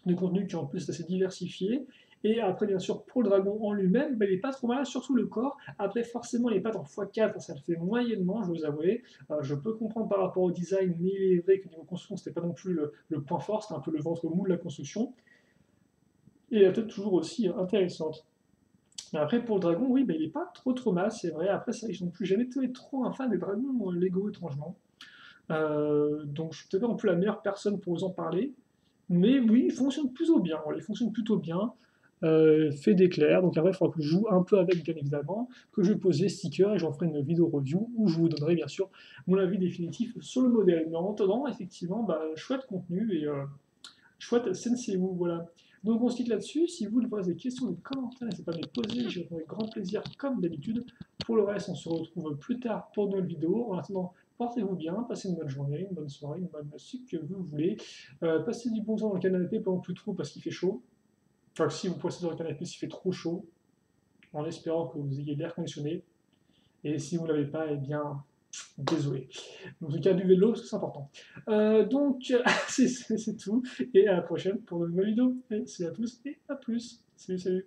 Du contenu qui en plus est assez diversifié. Et après, bien sûr, pour le dragon en lui-même, bah, il n'est pas trop mal, surtout le corps. Après, forcément, il n'est pas en x4, ça le fait moyennement, je vous avouer. Je peux comprendre par rapport au design, mais il est vrai que niveau construction, c'était pas non plus le point fort, c'était un peu le ventre mou de la construction. Et la tête toujours aussi intéressante. Mais après, pour le dragon, oui, bah, il n'est pas trop mal, c'est vrai. Après, ça, ils n'ont plus jamais été trop un fan des dragons Lego, étrangement. Donc, je suis peut-être pas non plus la meilleure personne pour vous en parler. Mais oui, il fonctionne plutôt bien. Voilà, il fonctionne plutôt bien. Fait d'éclairs. Donc, après, il faudra que je joue un peu avec, bien évidemment. Que je pose les stickers et j'en ferai une vidéo review où je vous donnerai, bien sûr, mon avis définitif sur le modèle. Mais en attendant, effectivement, bah, chouette contenu et chouette Sensei, voilà. Donc on se quitte là-dessus. Si vous voulez des questions, des commentaires, n'hésitez pas à les poser. Je répondrai avec grand plaisir, comme d'habitude. Pour le reste, on se retrouve plus tard pour de nouvelles vidéos. En attendant, portez-vous bien, passez une bonne journée, une bonne soirée, une bonne ce que vous voulez. Passez du bon temps dans le canapé, pas non plus trop parce qu'il fait chaud. Enfin, si vous passez dans le canapé, s'il fait trop chaud, en espérant que vous ayez l'air conditionné. Et si vous ne l'avez pas, eh bien, désolé. En tout cas, buvez de l'eau, parce que c'est important. Donc, c'est tout. Et à la prochaine pour de nouvelles vidéos. Et salut à tous et à plus. Salut, salut.